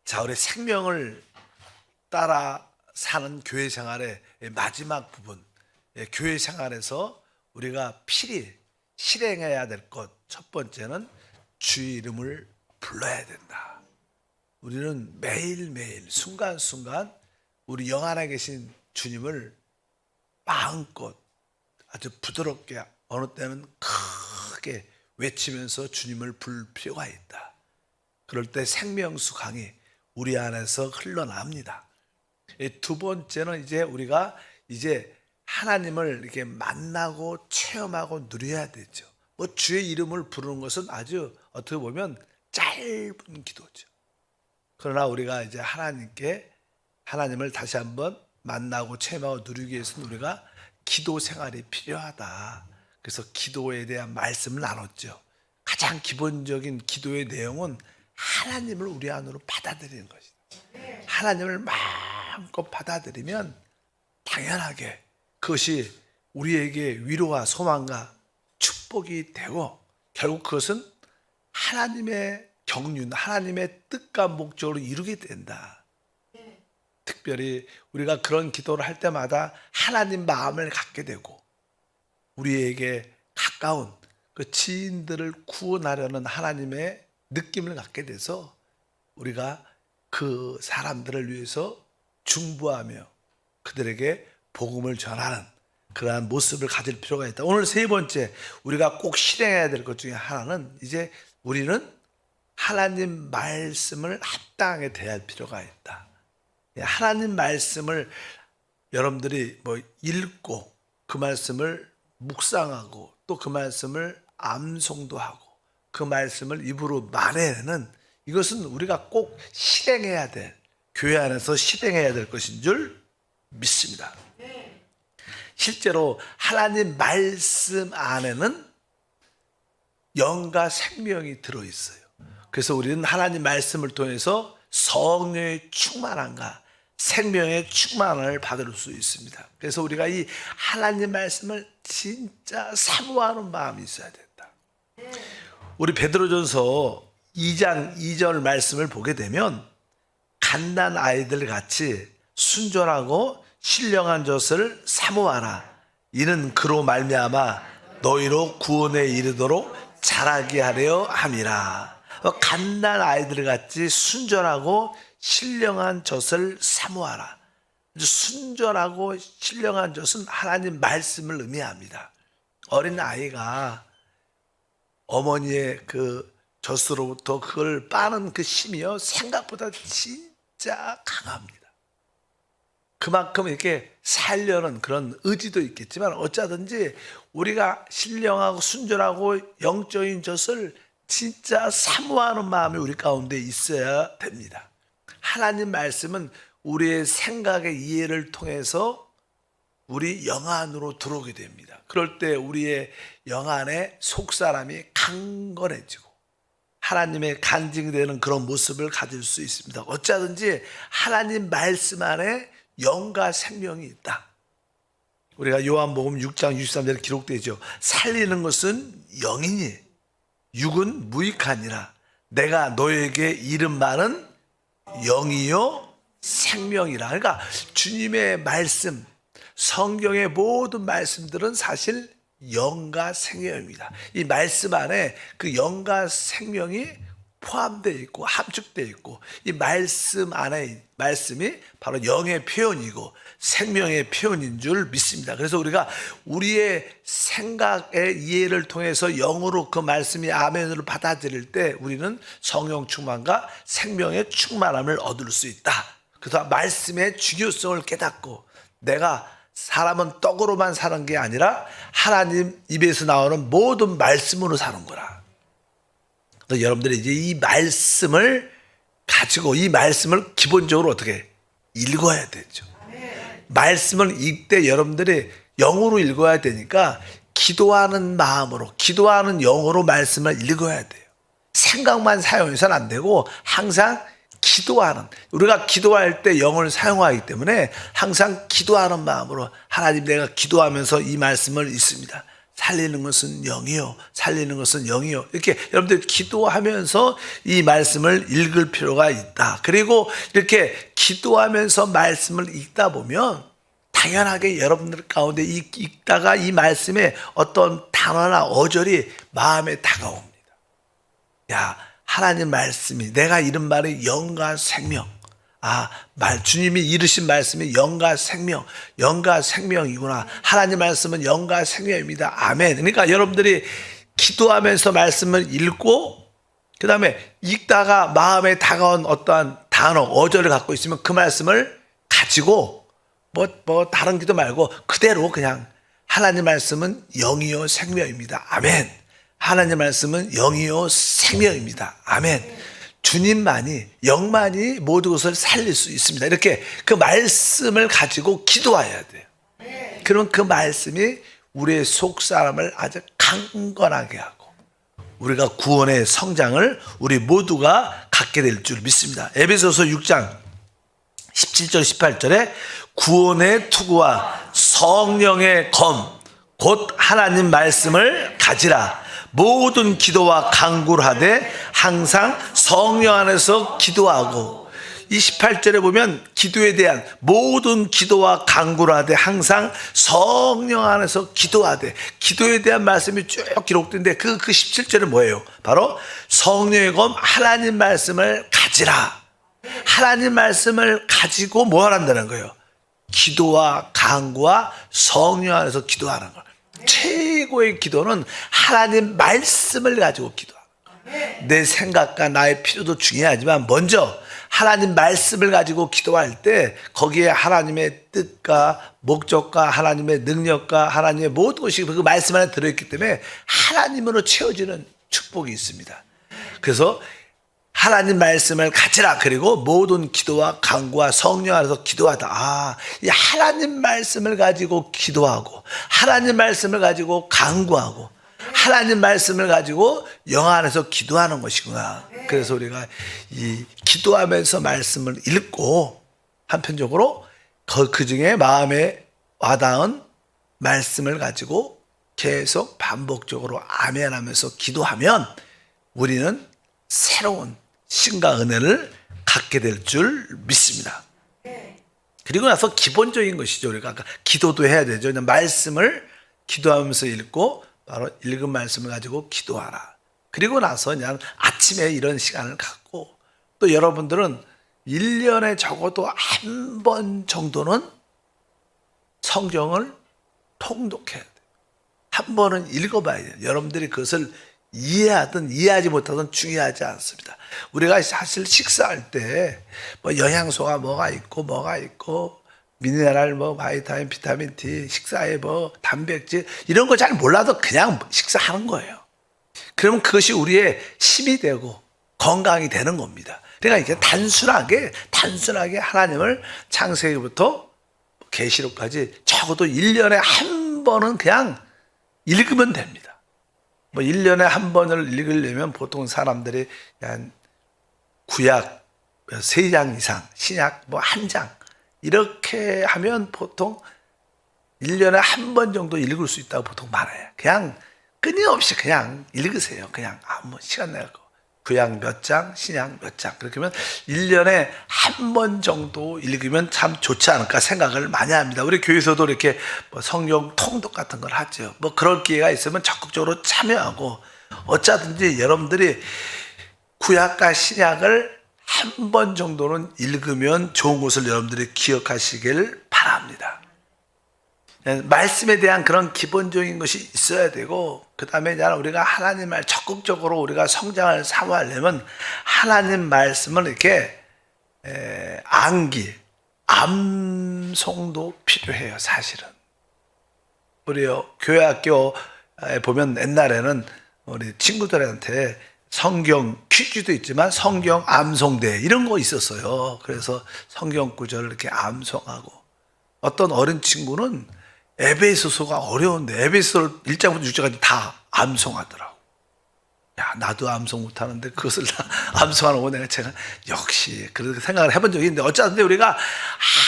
자, 우리 생명을 따라 사는 교회 생활의 마지막 부분, 교회 생활에서 우리가 필히 실행해야 될 것, 첫 번째는 주의 이름을 불러야 된다. 우리는 매일매일 순간순간 우리 영 안에 계신 주님을 마음껏 아주 부드럽게, 어느 때는 크게 외치면서 주님을 부를 필요가 있다. 그럴 때 생명수 강이 우리 안에서 흘러납니다. 두 번째는 이제 우리가 하나님을 이렇게 만나고 체험하고 누려야 되죠. 주의 이름을 부르는 것은 아주 어떻게 보면 짧은 기도죠. 그러나 우리가 이제 하나님을 다시 한번 만나고 체험하고 누리기 위해서는 우리가 기도 생활이 필요하다. 그래서 기도에 대한 말씀을 나눴죠. 가장 기본적인 기도의 내용은 하나님을 우리 안으로 받아들이는 것이다. 하나님을 마음껏 받아들이면 당연하게 그것이 우리에게 위로와 소망과 축복이 되고, 결국 그것은 하나님의 경륜, 하나님의 뜻과 목적으로 이루게 된다. 특별히 우리가 그런 기도를 할 때마다 하나님 마음을 갖게 되고, 우리에게 가까운 그 지인들을 구원하려는 하나님의 느낌을 갖게 돼서 우리가 그 사람들을 위해서 중보하며 그들에게 복음을 전하는 그러한 모습을 가질 필요가 있다. 오늘 세 번째, 우리가 꼭 실행해야 될 것 중에 하나는 이제 우리는 하나님 말씀을 합당하게 대할 필요가 있다. 하나님 말씀을 여러분들이 읽고 그 말씀을 묵상하고 또 그 말씀을 암송도 하고 그 말씀을 입으로 말해내는, 이것은 우리가 꼭 실행해야 될, 교회 안에서 실행해야 될 것인 줄 믿습니다. 실제로 하나님 말씀 안에는 영과 생명이 들어있어요. 그래서 우리는 하나님 말씀을 통해서 성령의 충만함과 생명의 충만함을 받을 수 있습니다. 그래서 우리가 이 하나님 말씀을 진짜 사모하는 마음이 있어야 된다. 우리 베드로전서 2장 2절 말씀을 보게 되면 갓난 아이들 같이 순전하고 신령한 젖을 사모하라. 이는 그로 말미암아 너희로 구원에 이르도록 자라게 하려 함이라. 갓난 아이들 같이 순전하고 신령한 젖을 사모하라. 순전하고 신령한 젖은 하나님 말씀을 의미합니다. 어린 아이가 어머니의 그 젖으로부터 그걸 빠는 그 힘이요, 생각보다 진짜 강합니다. 그만큼 이렇게 살려는 그런 의지도 있겠지만, 어쩌든지 우리가 신령하고 순전하고 영적인 젖을 진짜 사모하는 마음이 우리 가운데 있어야 됩니다. 하나님 말씀은 우리의 생각의 이해를 통해서 우리 영 안으로 들어오게 됩니다. 그럴 때 우리의 영 안에 속사람이 강건해지고 하나님의 간증되는 그런 모습을 가질 수 있습니다. 어쩌든지 하나님 말씀 안에 영과 생명이 있다. 우리가 요한복음 6장 63절에 기록되죠. 살리는 것은 영이니 육은 무익하니라. 내가 너에게 이른 말은 영이요 생명이라. 그러니까 주님의 말씀, 성경의 모든 말씀들은 사실 영과 생명입니다. 이 말씀 안에 그 영과 생명이 포함되어 있고 함축되어 있고, 이 말씀 안에 말씀이 바로 영의 표현이고 생명의 표현인 줄 믿습니다. 그래서 우리가 우리의 생각의 이해를 통해서 영으로 그 말씀이 아멘으로 받아들일 때 우리는 성령 충만과 생명의 충만함을 얻을 수 있다. 그래서 말씀의 중요성을 깨닫고, 내가 사람은 떡으로만 사는 게 아니라 하나님 입에서 나오는 모든 말씀으로 사는 거라. 그래서 여러분들이 이제 이 말씀을 가지고 이 말씀을 기본적으로 어떻게 읽어야 되죠. 말씀을 읽을 때 여러분들이 영으로 읽어야 되니까 기도하는 마음으로, 기도하는 영으로 말씀을 읽어야 돼요. 생각만 사용해서는 안 되고 항상 기도하는, 우리가 기도할 때 영을 사용하기 때문에 항상 기도하는 마음으로, 하나님 내가 기도하면서 이 말씀을 읽습니다. 살리는 것은 영이요. 살리는 것은 영이요. 이렇게 여러분들 기도하면서 이 말씀을 읽을 필요가 있다. 그리고 이렇게 기도하면서 말씀을 읽다 보면 당연하게 여러분들 가운데 읽다가 이 말씀에 어떤 단어나 어절이 마음에 다가옵니다. 야, 하나님 말씀이 내가 이런 말이 영과 생명. 주님이 이르신 말씀이 영과 생명, 영과 생명이구나. 하나님 말씀은 영과 생명입니다. 아멘. 그러니까 여러분들이 기도하면서 말씀을 읽고 그 다음에 읽다가 마음에 다가온 어떠한 단어, 어절을 갖고 있으면 그 말씀을 가지고 다른 기도 말고 그대로 그냥 하나님 말씀은 영이요 생명입니다. 아멘. 하나님 말씀은 영이요 생명입니다. 아멘. 주님만이, 영만이 모든 것을 살릴 수 있습니다. 이렇게 그 말씀을 가지고 기도해야 돼요. 그러면 그 말씀이 우리의 속사람을 아주 강건하게 하고 우리가 구원의 성장을 우리 모두가 갖게 될 줄 믿습니다. 에베소서 6장 17절 18절에 구원의 투구와 성령의 검 곧 하나님 말씀을 가지라. 모든 기도와 간구를 하되 항상 성령 안에서 기도하고. 이 18절에 보면 기도에 대한 모든 기도와 간구를 하되 항상 성령 안에서 기도하되, 기도에 대한 말씀이 쭉 기록된데 그 17절은 뭐예요? 바로 성령의 검 하나님 말씀을 가지라. 하나님 말씀을 가지고 뭐 하란다는 거예요? 기도와 간구와 성령 안에서 기도하는 거예요. 최고의 기도는 하나님 말씀을 가지고 기도하는 거예요. 내 생각과 나의 필요도 중요하지만 먼저 하나님 말씀을 가지고 기도할 때 거기에 하나님의 뜻과 목적과 하나님의 능력과 하나님의 모든 것이 그 말씀 안에 들어있기 때문에 하나님으로 채워지는 축복이 있습니다. 그래서 하나님 말씀을 가지라. 그리고 모든 기도와 간구와 성령 안에서 기도하다. 이 하나님 말씀을 가지고 기도하고 하나님 말씀을 가지고 간구하고 하나님 말씀을 가지고 영 안에서 기도하는 것이구나. 그래서 우리가 이 기도하면서 말씀을 읽고 한편적으로 그 중에 마음에 와닿은 말씀을 가지고 계속 반복적으로 아멘 하면서 기도하면 우리는 새로운 신과 은혜를 갖게 될 줄 믿습니다. 그리고 나서 기본적인 것이죠. 우리가 아까 기도도 해야 되죠. 그냥 말씀을 기도하면서 읽고 바로 읽은 말씀을 가지고 기도하라. 그리고 나서 그냥 아침에 이런 시간을 갖고 또 여러분들은 1년에 적어도 한 번 정도는 성경을 통독해야 돼요. 한 번은 읽어봐야 돼요. 여러분들이 그것을 이해하든 이해하지 못하든 중요하지 않습니다. 우리가 사실 식사할 때 영양소가 뭐가 있고 미네랄 바이타민 비타민 D 식사에 단백질 이런 거 잘 몰라도 그냥 식사하는 거예요. 그러면 그것이 우리의 힘이 되고 건강이 되는 겁니다. 그러니까 이게 단순하게 하나님을 창세기부터 계시록까지 적어도 1년에 한 번은 그냥 읽으면 됩니다. 1년에 한 번을 읽으려면 보통 사람들이 한 구약 3장 이상, 신약 1장 이렇게 하면 보통 1년에 한 번 정도 읽을 수 있다고 보통 말해요. 그냥 끊임없이 그냥 읽으세요. 그냥 아무 시간 내고 구약 몇 장, 신약 몇 장 그렇게 하면 1년에 한 번 정도 읽으면 참 좋지 않을까 생각을 많이 합니다. 우리 교회에서도 이렇게 성경 통독 같은 걸 하죠. 그럴 기회가 있으면 적극적으로 참여하고 어쩌든지 여러분들이 구약과 신약을 한 번 정도는 읽으면 좋은 것을 여러분들이 기억하시길 바랍니다. 말씀에 대한 그런 기본적인 것이 있어야 되고 그 다음에 우리가 하나님 말 적극적으로 우리가 성장을 사모하려면 하나님 말씀을 이렇게 암송도 필요해요. 사실은 우리 교회 학교에 보면 옛날에는 우리 친구들한테 성경 퀴즈도 있지만 성경 암송대 이런 거 있었어요. 그래서 성경 구절을 이렇게 암송하고 어떤 어린 친구는 에베소서가 어려운데 에베소서를 1장부터 6장까지 다 암송하더라고. 야, 나도 암송 못하는데 그것을 다 암송하는 거 제가 역시 그렇게 생각을 해본 적이 있는데 어쨌든 우리가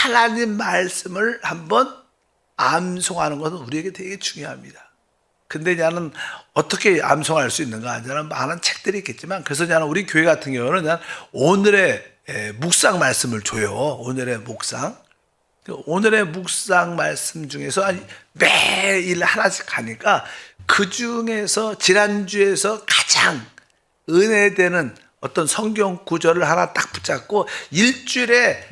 하나님 말씀을 한번 암송하는 것은 우리에게 되게 중요합니다. 근데 나는 어떻게 암송할 수 있는가? 나는 많은 책들이 있겠지만, 그래서 나는 우리 교회 같은 경우는 난 오늘의 묵상 말씀을 줘요. 오늘의 묵상. 오늘의 묵상 말씀 중에서 매일 하나씩 가니까 그 중에서 지난주에서 가장 은혜되는 어떤 성경 구절을 하나 딱 붙잡고 일주일에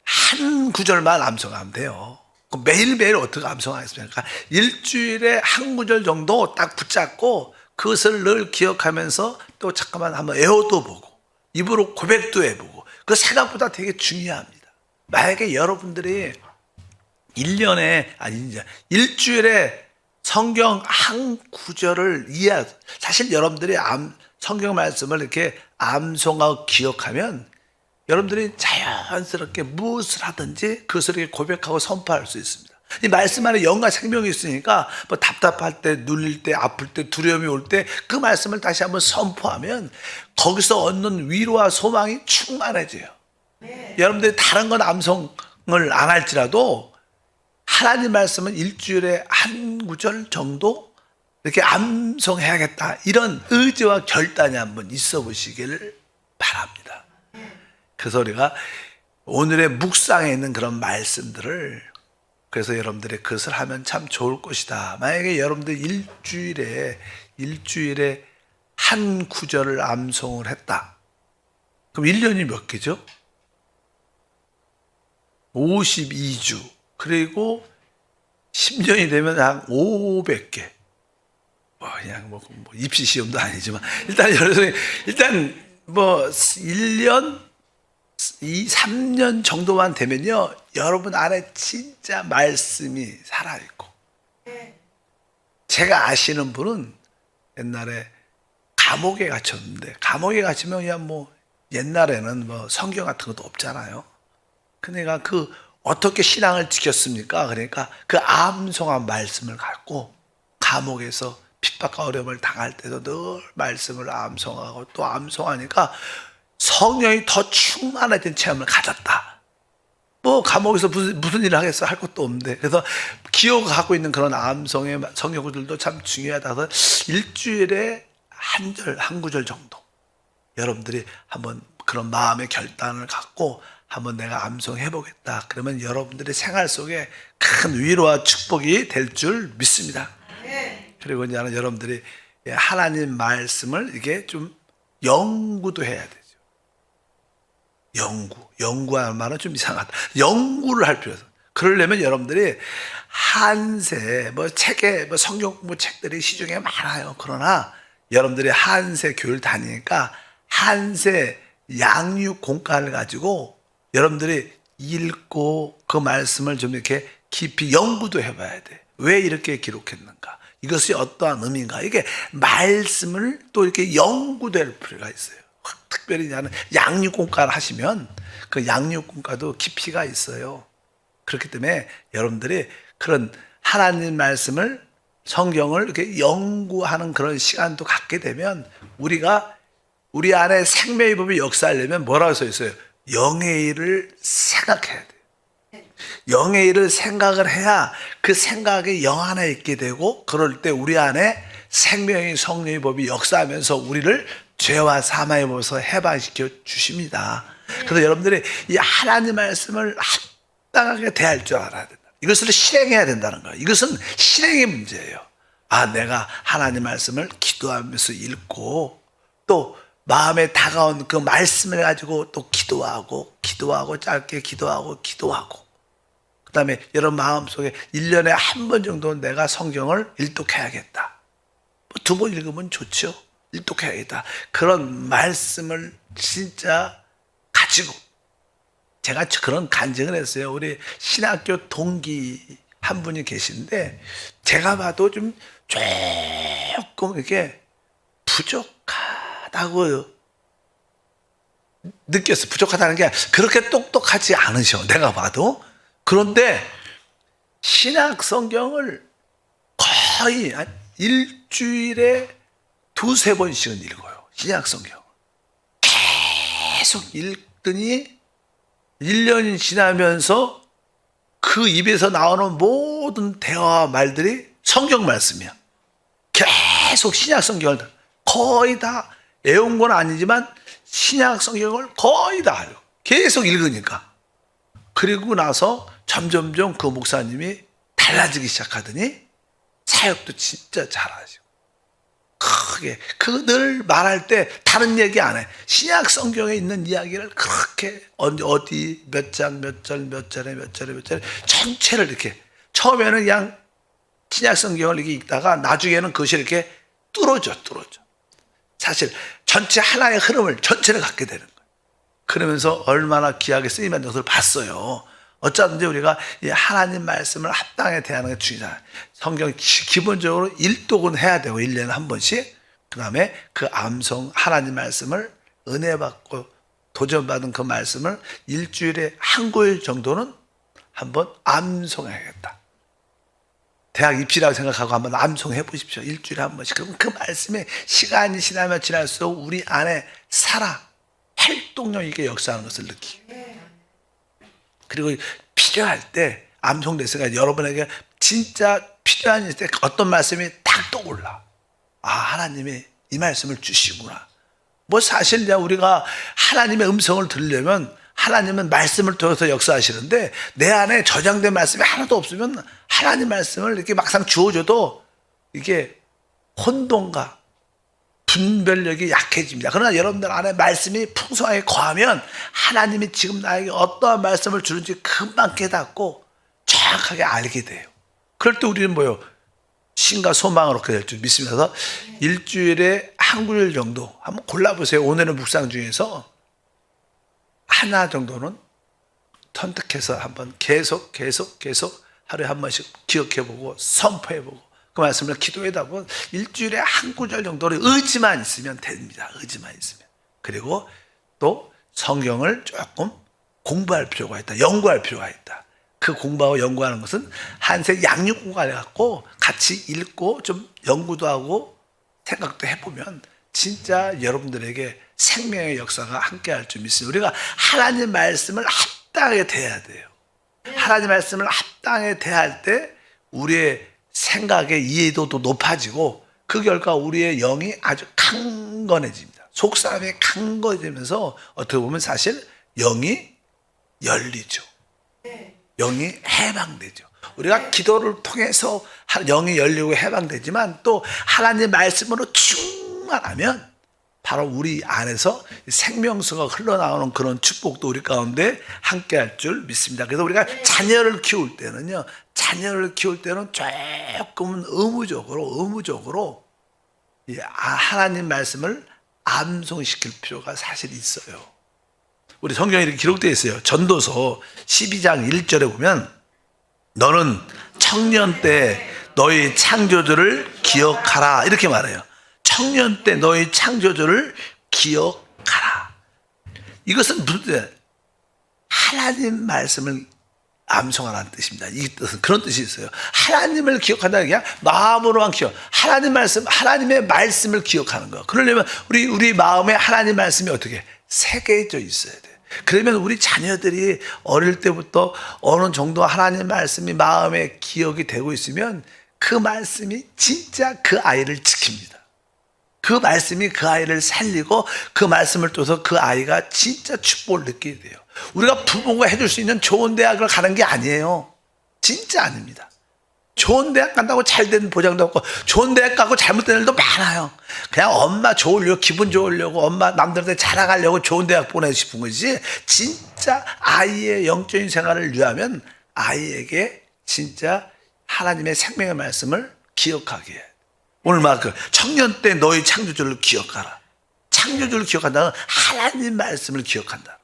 한 구절만 암송하면 돼요. 매일매일 어떻게 암송하겠습니까? 일주일에 한 구절 정도 딱 붙잡고 그것을 늘 기억하면서 또 잠깐만 한번 애호도 보고 입으로 고백도 해보고, 그 생각보다 되게 중요합니다. 만약에 여러분들이 1년에 아니 이제 일주일에 성경 한 구절을 사실 여러분들이 성경 말씀을 이렇게 암송하고 기억하면 여러분들이 자연스럽게 무엇을 하든지 그것을 이렇게 고백하고 선포할 수 있습니다. 이 말씀 안에 영과 생명이 있으니까 뭐 답답할 때, 눌릴 때, 아플 때, 두려움이 올 때 그 말씀을 다시 한번 선포하면 거기서 얻는 위로와 소망이 충만해져요. 여러분들이 다른 건 암송을 안 할지라도 하나님 말씀은 일주일에 한 구절 정도 이렇게 암송해야겠다, 이런 의지와 결단이 한번 있어 보시기를 바랍니다. 그래서 우리가 오늘의 묵상에 있는 그런 말씀들을, 그래서 여러분들이 그것을 하면 참 좋을 것이다. 만약에 여러분들 일주일에 한 구절을 암송을 했다. 그럼 1년이 몇 개죠? 52주. 그리고 10년이 되면 한 500개. 그냥 입시 시험도 아니지만 일단 1년 3년 정도만 되면요, 여러분 안에 진짜 말씀이 살아있고. 제가 아시는 분은 옛날에 감옥에 갇혔는데, 감옥에 갇히면 그냥 옛날에는 성경 같은 것도 없잖아요. 그러니까 어떻게 신앙을 지켰습니까? 그러니까 그 암송한 말씀을 갖고 감옥에서 핍박과 어려움을 당할 때도 늘 말씀을 암송하고 또 암송하니까 성령이 더 충만해진 체험을 가졌다. 감옥에서 무슨 일을 하겠어? 할 것도 없는데. 그래서 기억하고 있는 그런 암송의 성경구들도 참 중요하다. 그래서 일주일에 한 구절 정도 여러분들이 한번 그런 마음의 결단을 갖고 한번 내가 암송해 보겠다. 그러면 여러분들의 생활 속에 큰 위로와 축복이 될 줄 믿습니다. 그리고 이제 여러분들이 하나님 말씀을 이게 좀 연구도 해야 되죠. 연구하는 말은 좀 이상하다. 연구를 할 필요가 있어요. 그러려면 여러분들이 한세 책에 성경 공부 책들이 시중에 많아요. 그러나 여러분들이 한세 교회를 다니니까 한세 양육 공간을 가지고 여러분들이 읽고 그 말씀을 좀 이렇게 깊이 연구도 해봐야 돼. 왜 이렇게 기록했는가? 이것이 어떠한 의미인가? 이게 말씀을 또 이렇게 연구될 필요가 있어요. 특별히 양육공과를 하시면 그 양육공과도 깊이가 있어요. 그렇기 때문에 여러분들이 그런 하나님 말씀을, 성경을 이렇게 연구하는 그런 시간도 갖게 되면 우리 안에 생명의 법이 역사하려면 뭐라고 써 있어요? 영의 일을 생각해야 돼요. 영의 일을 생각을 해야 그 생각이 영 안에 있게 되고, 그럴 때 우리 안에 생명의 성령의 법이 역사하면서 우리를 죄와 사망의 법에서 해방시켜 주십니다. 그래서 여러분들이 이 하나님 말씀을 합당하게 대할 줄 알아야 된다. 이것을 실행해야 된다는 거예요. 이것은 실행의 문제예요. 내가 하나님 말씀을 기도하면서 읽고 또 마음에 다가온 그 말씀을 가지고 또 기도하고 짧게 기도하고 그 다음에 여러분 마음속에 1년에 한 번 정도는 내가 성경을 일독해야겠다. 2번 읽으면 좋죠. 일독해야겠다. 그런 말씀을 진짜 가지고, 제가 그런 간증을 했어요. 우리 신학교 동기 한 분이 계신데 제가 봐도 좀 조금 이렇게 부족하다고 느꼈어요. 부족하다는 게 그렇게 똑똑하지 않으셔, 내가 봐도. 그런데 신약 성경을 거의 일주일에 2-3번씩은 읽어요. 신약 성경 계속 읽더니 1년이 지나면서 그 입에서 나오는 모든 대화와 말들이 성경 말씀이야. 계속 신약 성경을 거의 다 외운 건 아니지만 신약 성경을 거의 다 알고 계속 읽으니까, 그리고 나서 점점점 그 목사님이 달라지기 시작하더니 사역도 진짜 잘하시고, 크게 그 늘 말할 때 다른 얘기 안 해. 신약 성경에 있는 이야기를 그렇게 어디 몇 장 몇 절 몇 절에 몇 절에 몇 절에 전체를 이렇게, 처음에는 그냥 신약 성경을 이렇게 읽다가 나중에는 그것이 이렇게 뚫어져. 사실 전체 하나의 흐름을 전체를 갖게 되는 거예요. 그러면서 얼마나 귀하게 쓰임받는 것을 봤어요. 어쩌든지 우리가 이 하나님 말씀을 합당하게 대하는 게 중요하잖아요. 성경 기본적으로 일독은 해야 되고 1년에 한 번씩, 그 다음에 그 암송 하나님 말씀을 은혜 받고 도전받은 그 말씀을 일주일에 한 구일 정도는 한번 암송해야겠다. 대학 입시라고 생각하고 한번 암송해 보십시오. 일주일에 한 번씩. 그럼 그 말씀에 시간이 지나면 지날수록 우리 안에 활동력 있게 역사하는 것을 느끼고, 그리고 필요할 때 암송됐으니까 여러분에게 진짜 필요한 때 어떤 말씀이 딱 떠올라. 아, 하나님이 이 말씀을 주시구나. 뭐 사실 우리가 하나님의 음성을 들으려면 하나님은 말씀을 통해서 역사하시는데, 내 안에 저장된 말씀이 하나도 없으면 하나님 말씀을 이렇게 막상 주어줘도 이게 혼동과 분별력이 약해집니다. 그러나 여러분들 안에 말씀이 풍성하게 거하면 하나님이 지금 나에게 어떠한 말씀을 주는지 금방 깨닫고 정확하게 알게 돼요. 그럴 때 우리는 뭐요? 신과 소망을 얻게 될 줄 믿습니다. 일주일에 한 구절 정도 한번 골라보세요. 오늘의 묵상 중에서 하나 정도는 선택해서 한번 계속 하루에 한 번씩 기억해보고 선포해보고 그 말씀을 기도해다 보면 일주일에 한 구절 정도를 의지만 있으면 됩니다. 의지만 있으면. 그리고 또 성경을 조금 공부할 필요가 있다. 연구할 필요가 있다. 그 공부하고 연구하는 것은 한세 양육 공간에 갖고 같이 읽고 좀 연구도 하고 생각도 해보면 진짜 여러분들에게 생명의 역사가 함께할 줄 믿습니다. 우리가 하나님 말씀을 합당하게 대해야 돼요. 하나님 말씀을 합당하게 대할 때 우리의 생각의 이해도도 높아지고, 그 결과 우리의 영이 아주 강건해집니다. 속사람이 강건해지면서 어떻게 보면 사실 영이 열리죠. 영이 해방되죠. 우리가 기도를 통해서 영이 열리고 해방되지만 또 하나님 말씀으로 충만하면 바로 우리 안에서 생명수가 흘러나오는 그런 축복도 우리 가운데 함께할 줄 믿습니다. 그래서 우리가 자녀를 키울 때는 조금은 의무적으로 하나님 말씀을 암송시킬 필요가 사실 있어요. 우리 성경에 이렇게 기록되어 있어요. 전도서 12장 1절에 보면 너는 청년 때 너희 창조주를 기억하라 이렇게 말해요. 청년 때 너희 창조주를 기억하라. 이것은 무슨 뜻이에요? 하나님 말씀을 암송하라는 뜻입니다. 이 뜻은 그런 뜻이 있어요. 하나님을 기억한다는 게 마음으로만 기억. 하나님의 말씀을 기억하는 거. 그러려면 우리 마음에 하나님 말씀이 어떻게 새겨져 있어야 돼. 그러면 우리 자녀들이 어릴 때부터 어느 정도 하나님 말씀이 마음에 기억이 되고 있으면 그 말씀이 진짜 그 아이를 지킵니다. 그 말씀이 그 아이를 살리고 그 말씀을 통해서 그 아이가 진짜 축복을 느끼게 돼요. 우리가 부모가 해줄 수 있는 좋은 대학을 가는 게 아니에요. 진짜 아닙니다. 좋은 대학 간다고 잘된 보장도 없고, 좋은 대학 가고 잘못된 일도 많아요. 그냥 엄마 좋으려고, 기분 좋으려고, 엄마 남들한테 자랑하려고 좋은 대학 보내고 싶은 거지, 진짜 아이의 영적인 생활을 위하면 아이에게 진짜 하나님의 생명의 말씀을 기억하게 해요. 오늘 그 청년 때 너희 창조주를 기억하라. 창조주를 기억한다는 하나님 말씀을 기억한다.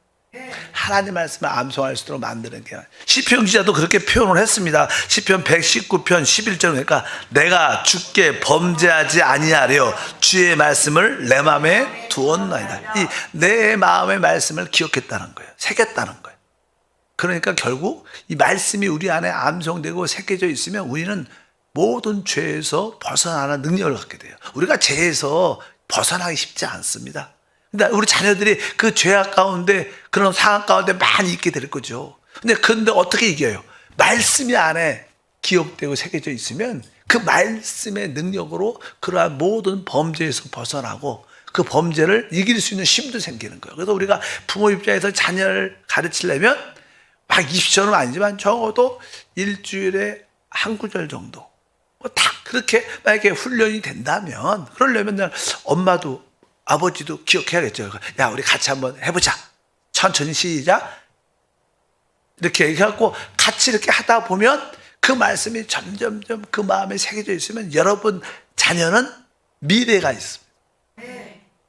하나님 말씀을 암송할 수 있도록 만드는 게, 시편 기자도 그렇게 표현을 했습니다. 시편 119편 11절, 그러니까 내가 주께 범죄하지 아니하려 주의 말씀을 내 마음에 두었나이다. 이 내 마음의 말씀을 기억했다는 거예요. 새겼다는 거예요. 그러니까 결국 이 말씀이 우리 안에 암송되고 새겨져 있으면 우리는 모든 죄에서 벗어나는 능력을 갖게 돼요. 우리가 죄에서 벗어나기 쉽지 않습니다. 근데 우리 자녀들이 그 죄악 가운데, 그런 상황 가운데 많이 있게 될 거죠. 근데 어떻게 이겨요? 말씀이 안에 기억되고 새겨져 있으면 그 말씀의 능력으로 그러한 모든 범죄에서 벗어나고 그 범죄를 이길 수 있는 힘도 생기는 거예요. 그래서 우리가 부모 입장에서 자녀를 가르치려면 막 20초는 아니지만 적어도 일주일에 한 구절 정도 딱 그렇게 만약에 훈련이 된다면, 그러려면 엄마도 아버지도 기억해야겠죠. 야, 우리 같이 한번 해보자. 천천히 시작. 이렇게 얘기하고 같이 이렇게 하다 보면 그 말씀이 점점점 그 마음에 새겨져 있으면 여러분 자녀는 미래가 있습니다.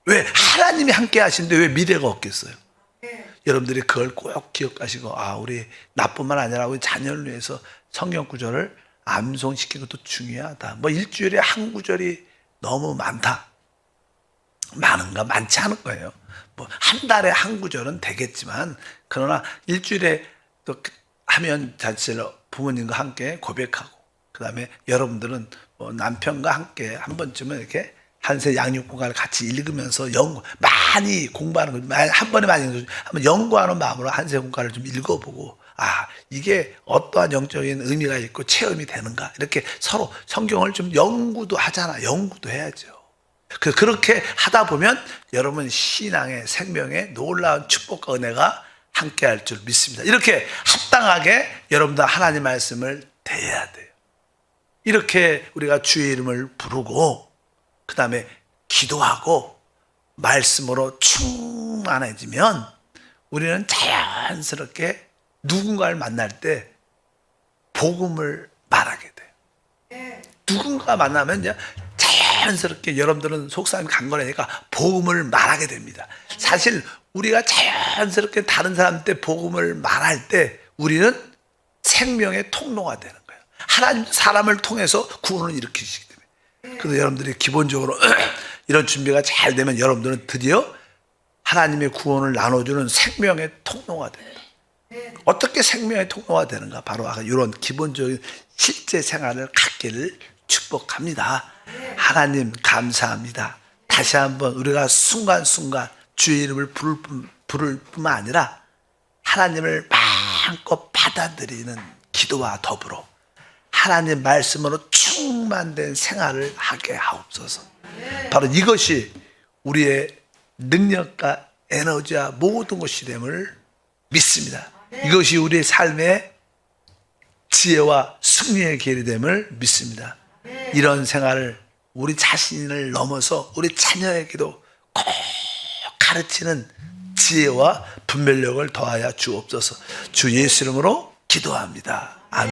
왜? 하나님이 함께 하시는데 왜 미래가 없겠어요? 여러분들이 그걸 꼭 기억하시고, 우리 나뿐만 아니라 우리 자녀를 위해서 성경 구절을 암송시키는 것도 중요하다. 뭐 일주일에 한 구절이 너무 많다. 많은가? 많지 않은 거예요. 뭐 한 달에 한 구절은 되겠지만, 그러나 일주일에 또 하면 자칫 부모님과 함께 고백하고, 그 다음에 여러분들은 뭐 남편과 함께 한 번쯤은 이렇게 한세 양육공간을 같이 읽으면서 많이 공부하는 거, 한 번에 많이 한번 연구하는 마음으로 한세 공간을 좀 읽어보고, 이게 어떠한 영적인 의미가 있고 체험이 되는가, 이렇게 서로 성경을 좀 연구도 하잖아. 연구도 해야죠. 그렇게 하다 보면 여러분 신앙의 생명의 놀라운 축복과 은혜가 함께 할 줄 믿습니다. 이렇게 합당하게 여러분들 하나님 말씀을 대해야 돼요. 이렇게 우리가 주의 이름을 부르고 그 다음에 기도하고 말씀으로 충만해지면 우리는 자연스럽게 누군가를 만날 때 복음을 말하게 돼요. 누군가 만나면 이제 자연스럽게 여러분들은 속삭임 강건하니까 복음을 말하게 됩니다. 사실 우리가 자연스럽게 다른 사람한테 복음을 말할 때 우리는 생명의 통로가 되는 거예요. 하나님 사람을 통해서 구원을 일으키시기 때문에. 그래서 여러분들이 기본적으로 이런 준비가 잘 되면 여러분들은 드디어 하나님의 구원을 나눠주는 생명의 통로가 됩니다. 어떻게 생명의 통로가 되는가? 바로 이런 기본적인 실제 생활을 갖기를 축복합니다. 하나님 감사합니다. 다시 한번 우리가 순간순간 주의 이름을 부를 뿐만 아니라 하나님을 마음껏 받아들이는 기도와 더불어 하나님 말씀으로 충만된 생활을 하게 하옵소서. 바로 이것이 우리의 능력과 에너지와 모든 것이 됨을 믿습니다. 이것이 우리의 삶의 지혜와 승리의 길이 됨을 믿습니다. 이런 생활을 우리 자신을 넘어서 우리 자녀에게도 꼭 가르치는 지혜와 분별력을 더하여 주옵소서. 주 예수 이름으로 기도합니다.